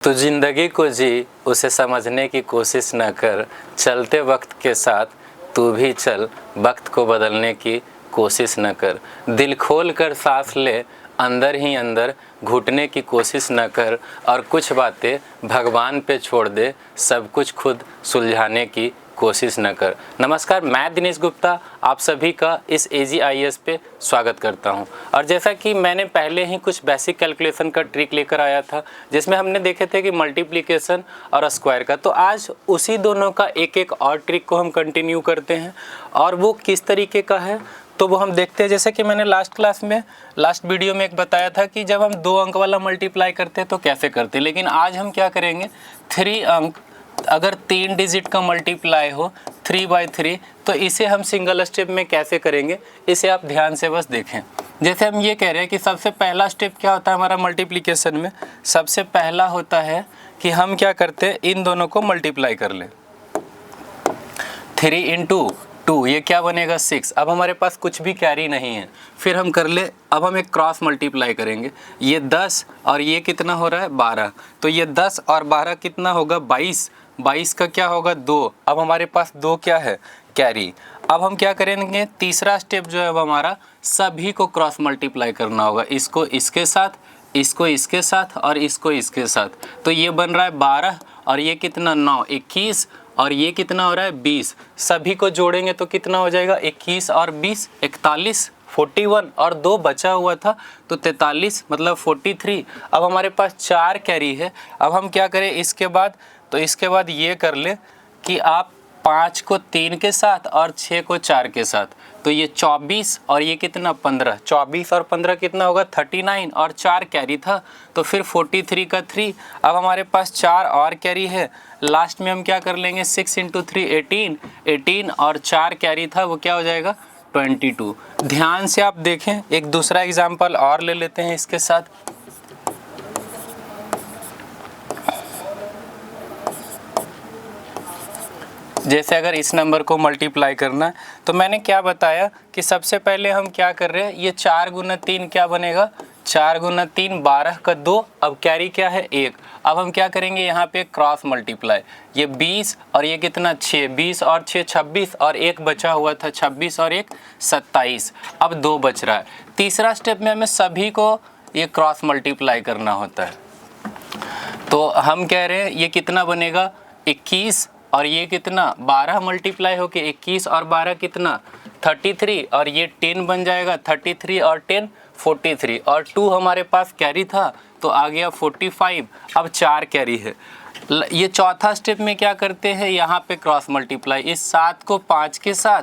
तू जिंदगी को जी, उसे समझने की कोशिश न कर। चलते वक्त के साथ तू भी चल, वक्त को बदलने की कोशिश न कर। दिल खोल कर सांस ले, अंदर ही अंदर घुटने की कोशिश न कर। और कुछ बातें भगवान पे छोड़ दे, सब कुछ खुद सुलझाने की कोशिश न कर। नमस्कार, मैं दिनेश गुप्ता आप सभी का इस AGIS पे स्वागत करता हूं। और जैसा कि मैंने पहले ही कुछ बेसिक कैलकुलेशन का ट्रिक लेकर आया था, जिसमें हमने देखे थे कि मल्टीप्लिकेशन और स्क्वायर का, तो आज उसी दोनों का एक एक और ट्रिक को हम कंटिन्यू करते हैं। और वो किस तरीके का है तो वो हम देखते हैं। जैसे कि मैंने लास्ट वीडियो में एक बताया था कि जब हम 2 अंक वाला मल्टीप्लाई करते हैं तो कैसे करते हैं, लेकिन आज हम क्या करेंगे, 3 अंक अगर 3 डिजिट का मल्टीप्लाई हो 3/3, तो इसे हम सिंगल स्टेप में कैसे करेंगे, इसे आप ध्यान से बस देखें। जैसे हम ये कह रहे हैं कि सबसे पहला स्टेप क्या होता है हमारा मल्टीप्लिकेशन में, सबसे पहला होता है कि हम क्या करते हैं, इन दोनों को मल्टीप्लाई कर लें। 3 × 2 ये क्या बनेगा 6। अब हमारे पास कुछ भी कैरी नहीं है, फिर हम कर ले, अब हम एक क्रॉस मल्टीप्लाई करेंगे। ये 10 और ये कितना हो रहा है 12, तो ये 10 और 12 कितना होगा 22। 22 का क्या होगा 2। अब हमारे पास 2 क्या है कैरी। अब हम क्या करेंगे, तीसरा स्टेप जो है अब हमारा सभी को क्रॉस मल्टीप्लाई करना होगा। इसको इसके साथ, इसको इसके साथ और इसको इसके साथ। तो ये बन रहा है 12 और ये कितना 9, 21 और ये कितना हो रहा है 20। सभी को जोड़ेंगे तो कितना हो जाएगा 21 और 20 41, 41 और 2 बचा हुआ था तो 43 मतलब 43। अब हमारे पास 4 कैरी है। अब हम क्या करें इसके बाद, तो इसके बाद ये कर ले कि आप 5 को 3 के साथ और 6 को 4 के साथ, तो ये 24 और ये कितना 15, 24 और 15 कितना होगा 39 और 4 कैरी था तो फिर 43 का 3। अब हमारे पास 4 और कैरी है, लास्ट में हम क्या कर लेंगे 6 × 3 18, 18 और 4 कैरी था वो क्या हो जाएगा 22। ध्यान से आप देखें, एक दूसरा एग्जाम्पल और ले लेते हैं इसके साथ। जैसे अगर इस नंबर को मल्टीप्लाई करना है तो मैंने क्या बताया कि सबसे पहले हम क्या कर रहे हैं, ये 4 × 3 क्या बनेगा 4 × 3 12 का 2। अब कैरी क्या है 1। अब हम क्या करेंगे यहाँ पे क्रॉस मल्टीप्लाई, ये 20 और ये कितना 6, 20 और 6 26 और 1 बचा हुआ था 26 और 1 27। अब 2 बच रहा है। तीसरा स्टेप में हमें सभी को ये क्रॉस मल्टीप्लाई करना होता है। तो हम कह रहे हैं ये कितना बनेगा 21 और ये कितना 12 मल्टीप्लाई होके 21 और 12 कितना 33 और ये 10 बन जाएगा 33 और 10 43 और 2 हमारे पास कैरी था तो आ गया 45। अब 4 कैरी है। ये चौथा स्टेप में क्या करते हैं, यहाँ पे क्रॉस मल्टीप्लाई, इस 7 को 5 के साथ,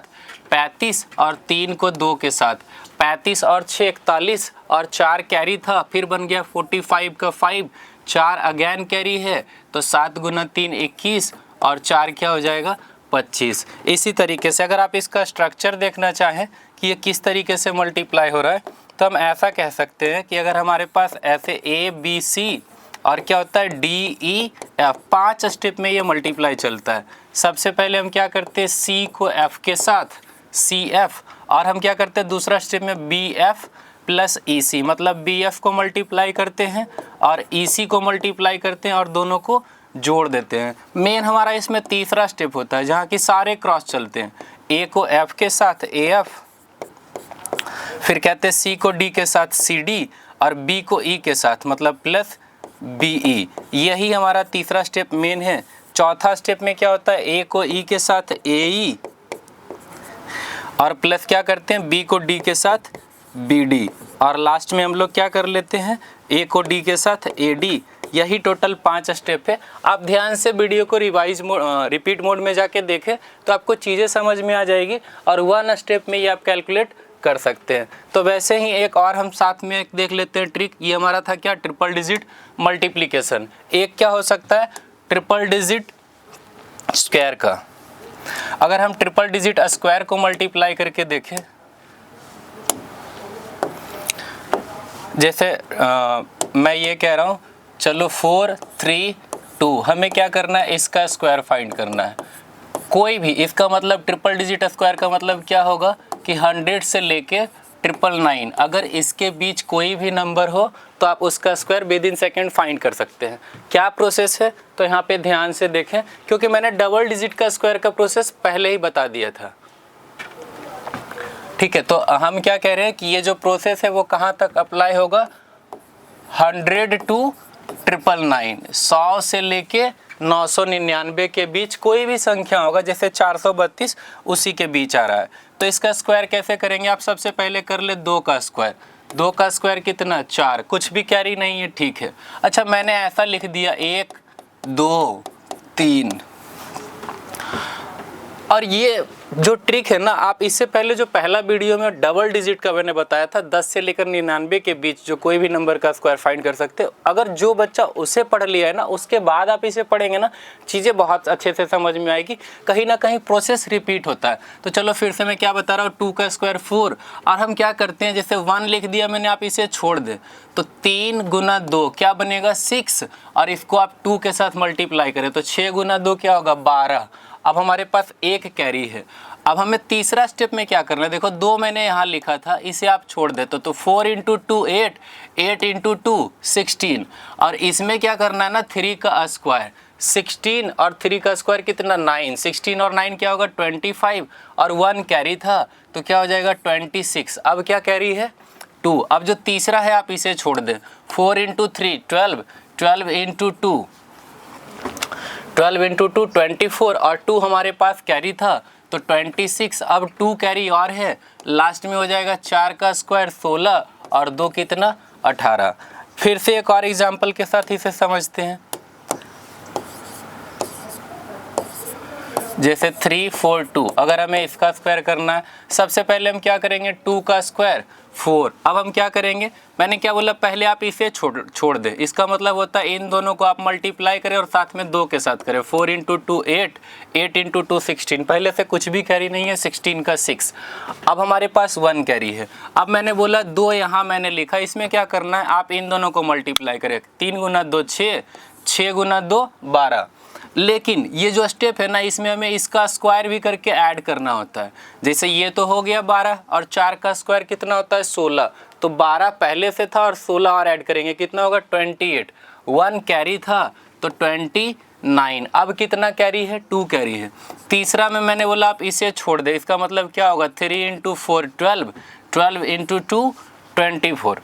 35 और 3 को 2 के साथ, 35 और 6 41 और 4 कैरी था फिर बन गया 45 का 5, 4 अगेन कैरी है तो 7 × 3 21 और 4 क्या हो जाएगा 25। इसी तरीके से अगर आप इसका स्ट्रक्चर देखना चाहें कि ये किस तरीके से मल्टीप्लाई हो रहा है, तो हम ऐसा कह सकते हैं कि अगर हमारे पास ऐसे ABC और क्या होता है DEF 5 स्टेप में ये मल्टीप्लाई चलता है। सबसे पहले हम क्या करते हैं C को F के साथ CF, और हम क्या करते हैं दूसरा स्टेप में BF + EC, मतलब BF को मल्टीप्लाई करते हैं और EC को मल्टीप्लाई करते हैं और दोनों को जोड़ देते हैं। मेन हमारा इसमें तीसरा स्टेप होता है जहाँ की सारे क्रॉस चलते हैं। A को F के साथ AF, फिर कहते हैं C को D के साथ CD और B को E के साथ मतलब +BE। यही हमारा तीसरा स्टेप मेन है। चौथा स्टेप में क्या होता है, A को E के साथ AE और प्लस क्या करते हैं B को D के साथ BD, और लास्ट में हम लोग क्या कर लेते हैं A को D के साथ AD। यही टोटल 5 स्टेप है। आप ध्यान से वीडियो को रिपीट मोड में जाके देखें तो आपको चीज़ें समझ में आ जाएगी और 1 स्टेप में ये आप कैलकुलेट कर सकते हैं। तो वैसे ही एक और हम साथ में एक देख लेते हैं ट्रिक। ये हमारा था क्या, ट्रिपल डिजिट मल्टीप्लिकेशन। एक क्या हो सकता है ट्रिपल डिजिट स्क्वायर का। अगर हम ट्रिपल डिजिट स्क्वायर को मल्टीप्लाई करके देखें, जैसे मैं ये कह रहा हूँ चलो 4 3 2, हमें क्या करना है इसका स्क्वायर फाइंड करना है। कोई भी इसका मतलब ट्रिपल डिजिट स्क्वायर का मतलब क्या होगा कि 100 से लेके 999। अगर इसके बीच कोई भी नंबर हो तो आप उसका square with in second find कर सकते हैं। क्या प्रोसेस है, तो यहाँ पे ध्यान से देखें, क्योंकि मैंने डबल डिजिट का स्क्वायर का प्रोसेस पहले ही बता दिया था। ठीक है, तो हम क्या कह रहे हैं कि ये जो प्रोसेस है वो कहाँ तक अप्लाई होगा, 100 to 999, 100 से लेके 999 के बीच कोई भी संख्या होगा, जैसे 432 उसी के बीच आ रहा है। तो इसका स्क्वायर कैसे करेंगे, आप सबसे पहले कर ले 2 का स्क्वायर। 2 का स्क्वायर कितना, 4, कुछ भी कैरी नहीं है, ठीक है। अच्छा, मैंने ऐसा लिख दिया 1 2 3, और ये जो ट्रिक है ना, आप इससे पहले जो पहला वीडियो में डबल डिजिट का मैंने बताया था, 10 से लेकर 99 के बीच जो कोई भी नंबर का स्क्वायर फाइंड कर सकते हो, अगर जो बच्चा उसे पढ़ लिया है ना, उसके बाद आप इसे पढ़ेंगे ना, चीज़ें बहुत अच्छे से समझ में आएगी। कहीं ना कहीं प्रोसेस रिपीट होता है। तो चलो फिर से मैं क्या बता रहा हूँ, 2 का स्क्वायर 4, और हम क्या करते हैं, जैसे 1 लिख दिया मैंने, आप इसे छोड़ दें तो 3 गुना 2 क्या बनेगा, 6, और इसको आप 2 के साथ मल्टीप्लाई करें तो 6 गुना 2 क्या होगा, 12। अब हमारे पास एक कैरी है। अब हमें तीसरा स्टेप में क्या करना है, देखो 2 मैंने यहाँ लिखा था, इसे आप छोड़ देते तो 4 × 2 8, 8 × 2 16, और इसमें क्या करना है ना, 3 का स्क्वायर। 16 और 3 का स्क्वायर कितना, 9, 16 और 9 क्या होगा, 25, और 1 कैरी था तो क्या हो जाएगा, 26। अब क्या कैरी है, 2। अब जो तीसरा है आप इसे छोड़ दें, 4 × 3 12, 12 × 2 12 × 2 24, और 2 हमारे पास कैरी था तो 26। अब 2 कैरी और है, लास्ट में हो जाएगा 4 का स्क्वायर 16, और 2 कितना, 18। फिर से एक और एग्जाम्पल के साथ इसे समझते हैं, जैसे 3 4 2। अगर हमें इसका स्क्वायर करना है, सबसे पहले हम क्या करेंगे, 2 का स्क्वायर 4। अब हम क्या करेंगे, मैंने क्या बोला, पहले आप इसे छोड़ दें, इसका मतलब होता है इन दोनों को आप मल्टीप्लाई करें और साथ में 2 के साथ करें। 4 × 2 8, 8 × 2 16, पहले से कुछ भी कैरी नहीं है, 16 का 6। अब हमारे पास 1 कैरी है। अब मैंने बोला 2 यहाँ मैंने लिखा, इसमें क्या करना है, आप इन दोनों को मल्टीप्लाई करें, 3 गुना 2 6, 6 गुना 2 12। लेकिन ये जो स्टेप है ना, इसमें हमें इसका स्क्वायर भी करके ऐड करना होता है। जैसे ये तो हो गया 12, और 4 का स्क्वायर कितना होता है, 16, तो 12 पहले से था और 16 और ऐड करेंगे, कितना होगा, 28। 1 कैरी था तो 29। अब कितना कैरी है, 2 कैरी है। तीसरा में मैंने बोला आप इसे छोड़ दे, इसका मतलब क्या होगा, 3 × 4 12, 12 × 2 24,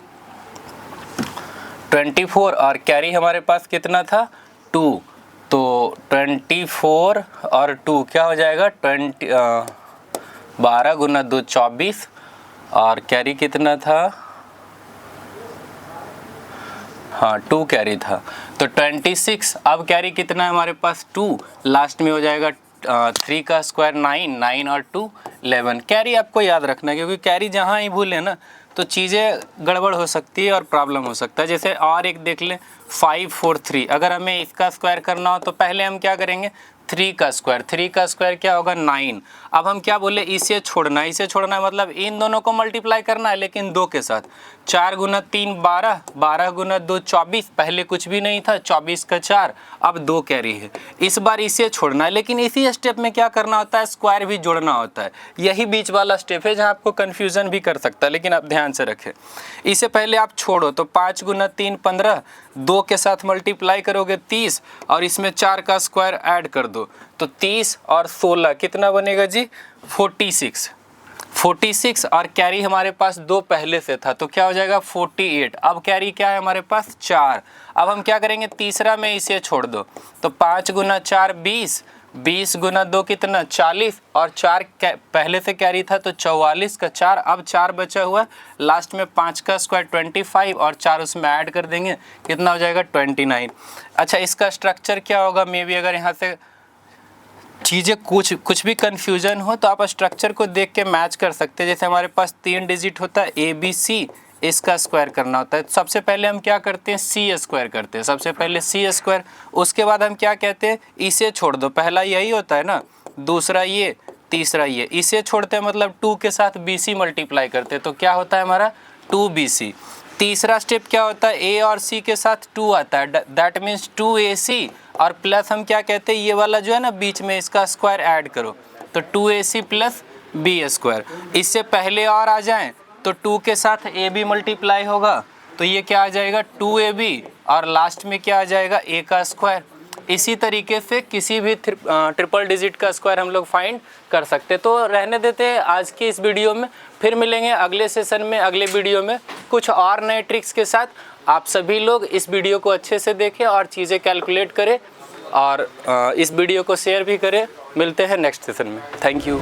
24, और कैरी हमारे पास कितना था, 2, तो 24 और 2 क्या हो जाएगा, 12 गुना 2 24, और कैरी कितना था, हाँ 2 कैरी था तो 26। अब कैरी कितना है हमारे पास, 2, लास्ट में हो जाएगा 3 का स्क्वायर 9, 9 और 2 11। कैरी आपको याद रखना है, क्योंकि कैरी जहाँ ही भूले ना तो चीज़ें गड़बड़ हो सकती है और प्रॉब्लम हो सकता है। जैसे और एक देख लें, 5 4 3। अगर हमें इसका स्क्वायर करना हो तो पहले हम क्या करेंगे, 3 का स्क्वायर। 3 का स्क्वायर क्या होगा, 9। अब हम क्या बोले, इसे छोड़ना, इसे छोड़ना मतलब इन दोनों को मल्टीप्लाई करना है, लेकिन 2 के साथ। 4 गुना 3 12, 12 गुना 2 24, पहले कुछ भी नहीं था, 24 का 4, अब 2 कैरी है। इस बार इसे छोड़ना है, लेकिन इसी स्टेप में क्या करना होता है, स्क्वायर भी जोड़ना होता है। यही बीच वाला स्टेप है जहाँ आपको कन्फ्यूज़न भी कर सकता है, लेकिन आप ध्यान से रखें। इसे पहले आप छोड़ो तो 5 गुना 3 15, 2 के साथ मल्टीप्लाई करोगे 30, और इसमें 4 का स्क्वायर ऐड कर दो तो 30 और 16 कितना बनेगा जी, 46। 46, और कैरी हमारे पास 2 पहले से था तो क्या हो जाएगा, 48। अब कैरी क्या है हमारे पास, 4। अब हम क्या करेंगे, तीसरा में इसे छोड़ दो तो 5 गुना 4 20, 20 गुना 2 कितना, 40, और 4 पहले से कैरी था तो 44 का 4। अब 4 बचा हुआ, लास्ट में 5 का स्क्वायर 25, और 4 उसमें ऐड कर देंगे, कितना हो जाएगा, 29। अच्छा, इसका स्ट्रक्चर क्या होगा, मे बी अगर यहाँ से चीज़ें कुछ भी कन्फ्यूजन हो तो आप स्ट्रक्चर को देख के मैच कर सकते हैं। जैसे हमारे पास 3 डिजिट होता है ABC, इसका स्क्वायर करना होता है। सबसे पहले हम क्या करते हैं, C स्क्वायर करते हैं, सबसे पहले C स्क्वायर। उसके बाद हम क्या कहते हैं, इसे छोड़ दो, पहला यही होता है ना, दूसरा ये, तीसरा ये। इसे छोड़ते हैं मतलब 2 के साथ BC मल्टीप्लाई करते हैं तो क्या होता है हमारा, 2BC। तीसरा स्टेप क्या होता है, A और C के साथ 2 आता है, दैट मीन्स 2AC, और प्लस हम क्या कहते हैं, ये वाला जो है ना बीच में, इसका स्क्वायर ऐड करो तो 2AC प्लस B स्क्वायर। इससे पहले और आ जाएं तो 2 के साथ ए बी मल्टीप्लाई होगा तो ये क्या आ जाएगा 2ab और लास्ट में क्या आ जाएगा a का स्क्वायर। इसी तरीके से किसी भी ट्रिपल डिजिट का स्क्वायर हम लोग फाइंड कर सकते। तो रहने देते हैं आज की इस वीडियो में, फिर मिलेंगे अगले सेशन में, अगले वीडियो में कुछ और नए ट्रिक्स के साथ। आप सभी लोग इस वीडियो को अच्छे से देखें और चीज़ें कैलकुलेट करें और इस वीडियो को शेयर भी करें। मिलते हैं नेक्स्ट सेशन में। Thank you.